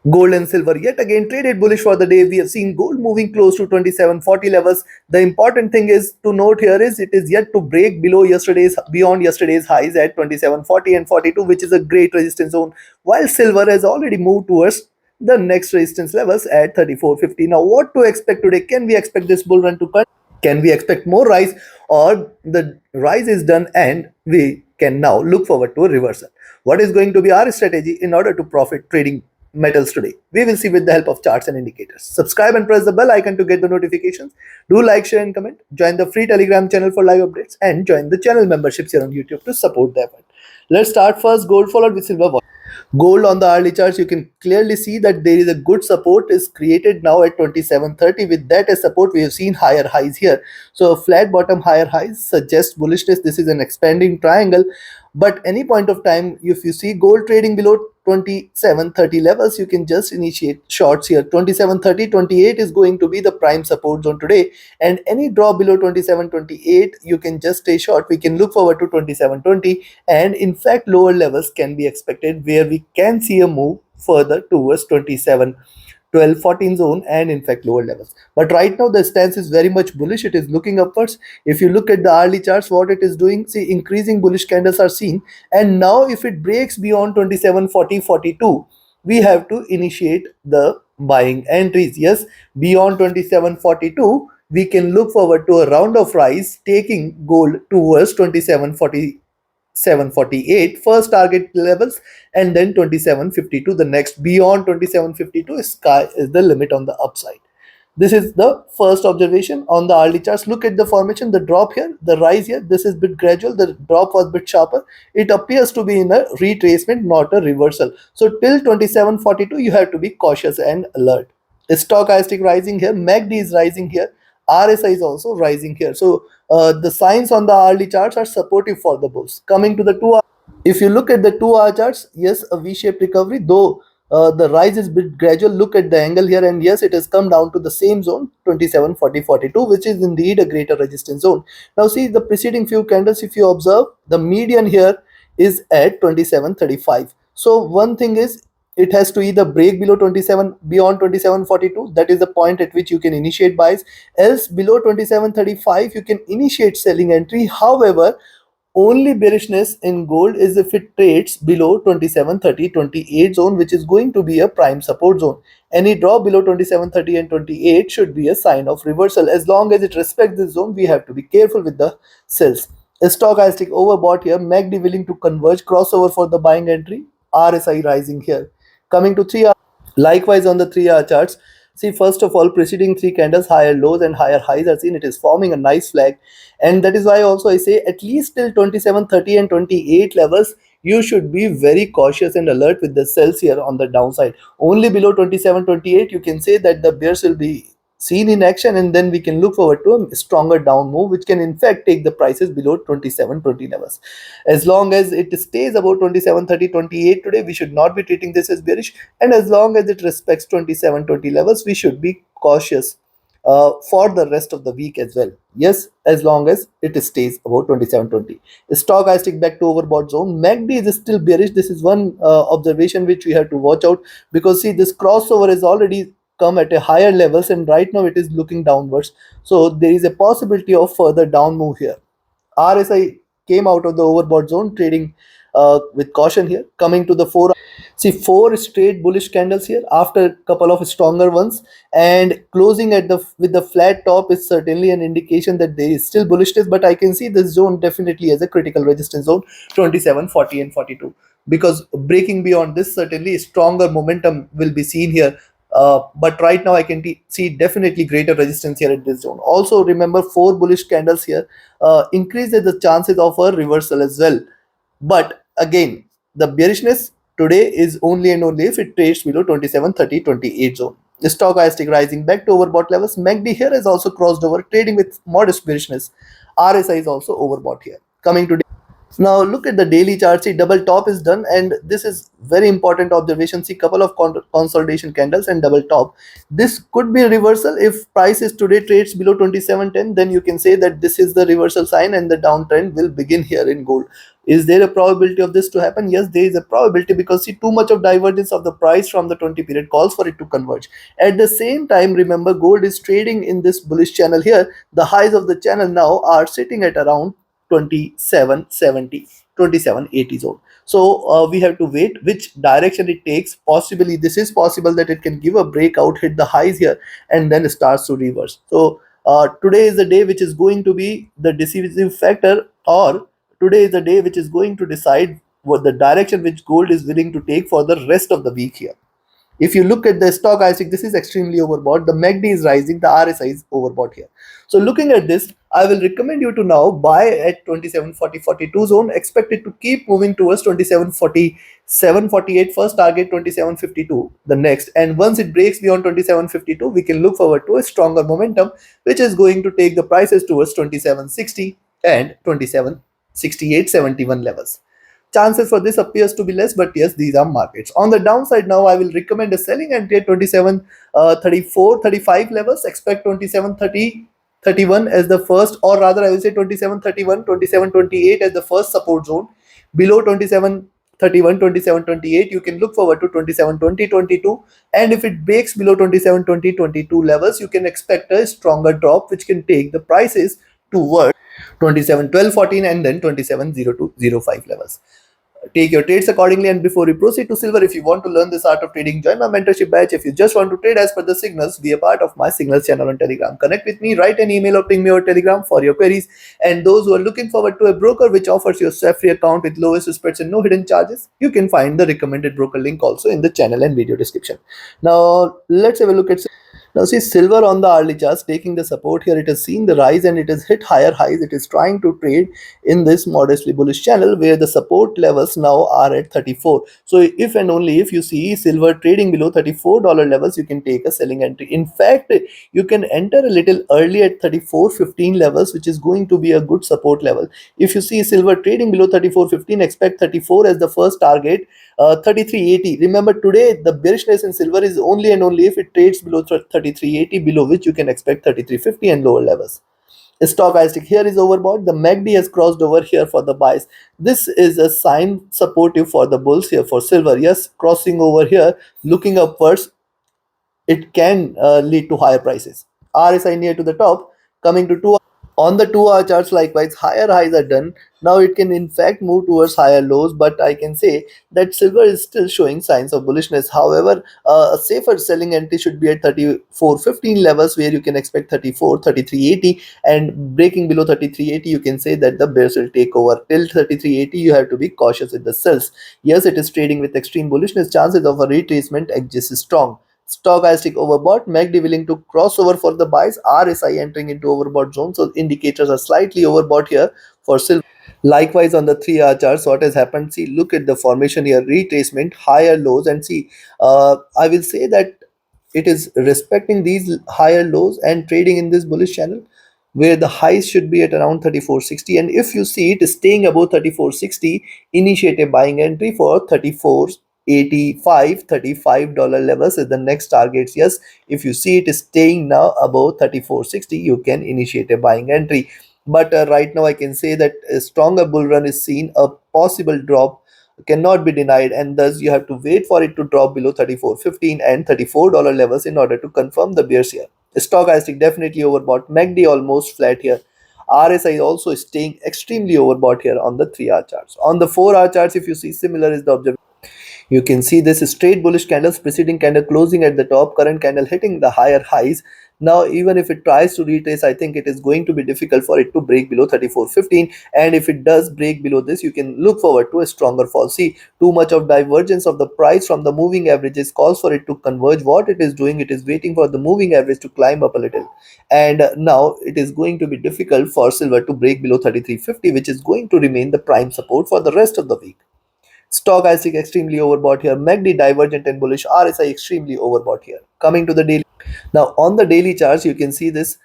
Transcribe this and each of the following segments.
Gold and silver yet again traded bullish for the day. We have seen gold moving close to 2740 levels. The important thing is to note here is it is yet to break beyond yesterday's highs at 2740 and 42, which is a great resistance zone, while silver has already moved towards the next resistance levels at 3450. Now what to expect today? Can we expect this bull run to continue? Can we expect more rise, or the rise is done and we can now look forward to a reversal? What is going to be our strategy in order to profit trading metals today? We will see with the help of charts and indicators. Subscribe and press the bell icon to get the notifications. Do like, share, and comment. Join the free Telegram channel for live updates and join the channel memberships here on YouTube to support the effort. Let's start first gold followed with silver. Gold on the hourly charts, you can clearly see that there is a good support is created now at 2730. With that as support, we have seen higher highs here. So flat bottom, higher highs suggest bullishness. This is an expanding triangle. But any point of time, if you see gold trading below 2730 levels, you can just initiate shorts here. 2730, 28 is going to be the prime support zone today. And any drop below 2728, you can just stay short. We can look forward to 2720. And in fact, lower levels can be expected where we can see a move further towards 27 12 14 zone and in fact lower levels. But right now the stance is very much bullish. It is looking upwards. If you look at the hourly charts, what it is doing, see, increasing bullish candles are seen, and now if it breaks beyond 2740 42, we have to initiate the buying entries. Yes, beyond 2742 we can look forward to a round of rise taking gold towards 2740 748 first target levels, and then 2752 the next. Beyond 2752, sky is the limit on the upside. This is the first observation on the hourly charts. Look at the formation, the drop here, the rise here. This is bit gradual, the drop was bit sharper. It appears to be in a retracement, not a reversal. So till 2742 you have to be cautious and alert. Stochastic rising here, MACD is rising here, RSI is also rising here. So the signs on the hourly charts are supportive for the bulls. Coming to the 2 hour, if you look at the 2 hour charts, yes, a V-shaped recovery, though the rise is bit gradual. Look at the angle here, and yes, it has come down to the same zone, 27 40 42, which is indeed a greater resistance zone. Now see the preceding few candles, if you observe, the median here is at 2735. So one thing is, it has to either break below 27 beyond 2742, that is the point at which you can initiate buys, else below 2735 you can initiate selling entry. However, only bearishness in gold is if it trades below 2730 28 zone, which is going to be a prime support zone. Any drop below 2730 and 28 should be a sign of reversal. As long as it respects this zone, we have to be careful with the sells. A stochastic overbought here, MACD willing to converge, crossover for the buying entry, RSI rising here. Coming to 3 hour, likewise on the 3 hour charts, see, first of all, preceding three candles, higher lows and higher highs are seen. It is forming a nice flag, and that is why also I say at least till 2730 and 28 levels you should be very cautious and alert with the sells here on the downside. Only below 2728 you can say that the bears will be seen in action, and then we can look forward to a stronger down move, which can in fact take the prices below 2720 levels. As long as it stays about 2730 28 today, we should not be treating this as bearish, and as long as it respects 2720 levels, we should be cautious for the rest of the week as well. Yes, as long as it stays about 2720. Stock I stick back to overbought zone. MACD is still bearish. This is one observation which we have to watch out, because see, this crossover is already come at a higher levels, and right now it is looking downwards. So there is a possibility of further down move here. RSI came out of the overbought zone, trading with caution here. Coming to the 4, see, four straight bullish candles here after a couple of stronger ones, and closing at the with the flat top is certainly an indication that there is still bullishness. But I can see this zone definitely as a critical resistance zone, 27 40 and 42, because breaking beyond this, certainly stronger momentum will be seen here. But right now I can see definitely greater resistance here at this zone. Also remember, four bullish candles here increases the chances of a reversal as well. But again, the bearishness today is only and only if it trades below 27 30 28 zone. The stochastic rising back to overbought levels. MACD here has also crossed over, trading with modest bearishness. RSI is also overbought here. Coming to Now look at the daily chart. See, double top is done, and this is very important observation. See, couple of consolidation candles and double top. This could be a reversal. If price is today trades below 2710, then you can say that this is the reversal sign and the downtrend will begin here in gold. Is there a probability of this to happen? Yes, there is a probability, because see, too much of divergence of the price from the 20 period calls for it to converge. At the same time, remember, gold is trading in this bullish channel here. The highs of the channel now are sitting at around 2770, 2780 zone. So we have to wait which direction it takes. Possibly this is possible that it can give a breakout, hit the highs here, and then starts to reverse. So today is the day which is going to be the decisive factor, or today is the day which is going to decide what the direction which gold is willing to take for the rest of the week here. If you look at the stochastic, this is extremely overbought. The MACD is rising, the RSI is overbought here. So looking at this, I will recommend you to now buy at 2740-42 zone. Expect it to keep moving towards 2747-48. First target 2752, the next. And once it breaks beyond 2752, we can look forward to a stronger momentum, which is going to take the prices towards 2760 and 2768-71 levels. Chances for this appears to be less, but yes, these are markets. On the downside now, I will recommend a selling entry at 27 34 35 levels. Expect 2730 31 as the first, or rather I will say 2731 2728 as the first support zone. Below 2731 2728, you can look forward to 2720 22, and if it breaks below 2720 22 levels, you can expect a stronger drop which can take the prices towards 2712 14 and then 270205 levels. Take your trades accordingly. And before we proceed to silver, if you want to learn this art of trading, join my mentorship batch. If you just want to trade as per the signals, be a part of my signals channel on Telegram. Connect with me, write an email or ping me over Telegram for your queries. And those who are looking forward to a broker which offers you a free account with lowest spreads and no hidden charges, you can find the recommended broker link also in the channel and video description. Now let's have a look at. Now see, silver on the hourly charts taking the support here. It has seen the rise and it has hit higher highs. It is trying to trade in this modestly bullish channel where the support levels now are at 34. So if and only if you see silver trading below $34 levels, you can take a selling entry. In fact, you can enter a little early at 34.15 levels, which is going to be a good support level. If you see silver trading below 34.15, expect 34 as the first target. 33.80. Remember, today the bearishness in silver is only and only if it trades below 33.80, below which you can expect 33.50 and lower levels. Stochastic here is overbought. The MACD has crossed over here for the buys. This is a sign supportive for the bulls here for silver. Yes, crossing over here, looking upwards, it can lead to higher prices. RSI near to the top, coming to 2 on the 2 hour charts. Likewise, higher highs are done. Now it can in fact move towards higher lows, but I can say that silver is still showing signs of bullishness. However, a safer selling entry should be at 34.15 levels, where you can expect 34 33.80, and breaking below 33.80, you can say that the bears will take over. Till 33.80, you have to be cautious with the sells. Yes, it is trading with extreme bullishness. Chances of a retracement exist strong. Stochastic overbought, MACD willing to cross over for the buys, RSI entering into overbought zone. So indicators are slightly overbought here for silver. Likewise, on the 3 hour charts, what has happened? See, look at the formation here, retracement, higher lows, and see, I will say that it is respecting these higher lows and trading in this bullish channel where the highs should be at around 34.60, and if you see it is staying above 34.60, initiate a buying entry for 34.85, $35 levels is the next targets. Yes, if you see it is staying now above 34.60, you can initiate a buying entry. But right now I can say that a stronger bull run is seen. A possible drop cannot be denied, and thus you have to wait for it to drop below 34.15 and $34 levels in order to confirm the bears here. Stochastic definitely overbought, MACD almost flat here. RSI also staying extremely overbought here on the 3 hour charts. On the 4 hour charts, if you see, similar is the observation. You can see this straight bullish candles, preceding candle closing at the top, current candle hitting the higher highs. Now, even if it tries to retrace, I think it is going to be difficult for it to break below 34.15. And if it does break below this, you can look forward to a stronger fall. See, too much of divergence of the price from the moving averages calls for it to converge. What it is doing, it is waiting for the moving average to climb up a little. And now it is going to be difficult for silver to break below 33.50, which is going to remain the prime support for the rest of the week. Stochastic extremely overbought here. MACD divergent and bullish. RSI extremely overbought here. Coming to the daily. Now on the daily charts, you can see this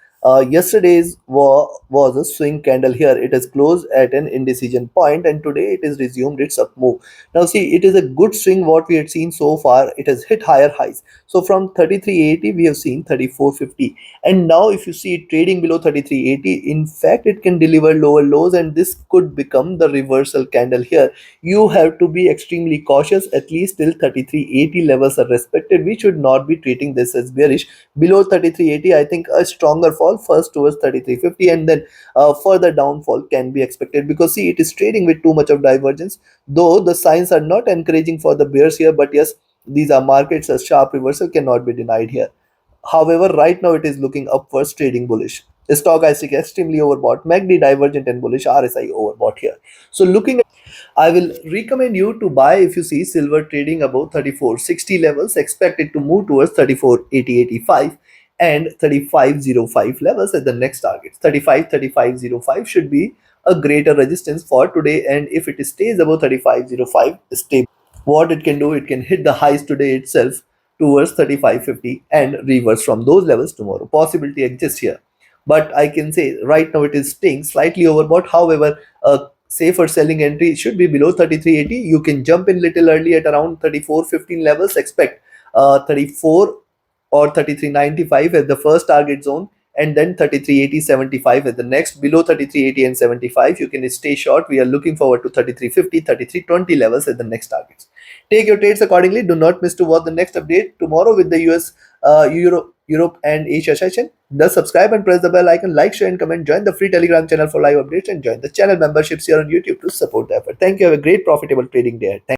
Yesterday's was a swing candle here. It has closed at an indecision point and today it has resumed its up move. Now see, it is a good swing what we had seen so far. It has hit higher highs. So from 3380 we have seen 3450, and now if you see it trading below 3380, in fact it can deliver lower lows and this could become the reversal candle here. You have to be extremely cautious at least till 3380 levels are respected. We should not be treating this as bearish. Below 3380, I think a stronger fall first towards 3350 and then further downfall can be expected, because see, it is trading with too much of divergence, though the signs are not encouraging for the bears here. But yes, these are markets, a sharp reversal cannot be denied here. However, right now it is looking upwards, trading bullish. Stochastic extremely overbought, MACD divergent and bullish, RSI overbought here. So looking at, I will recommend you to buy if you see silver trading above 3460 levels. Expect it to move towards 3480-85 and 3505 levels as the next target. 35-3505 should be a greater resistance for today, and if it stays above 3505, stay. What it can do, it can hit the highs today itself towards 3550 and reverse from those levels tomorrow. Possibility exists here, but I can say right now it is staying slightly overbought. However, a safer selling entry should be below 3380. You can jump in little early at around 3415 levels. Expect 34 or 3395 as the first target zone, and then 3380-75 as the next. Below 3380 and 75 you can stay short. We are looking forward to 3350, 3320 levels as the next targets. Take your trades accordingly. Do not miss to watch the next update tomorrow with the US, Europe and Asia session. Thus subscribe and press the bell icon, like, share and comment. Join the free Telegram channel for live updates and join the channel memberships here on YouTube to support the effort. Thank you. Have a great profitable trading day. Thank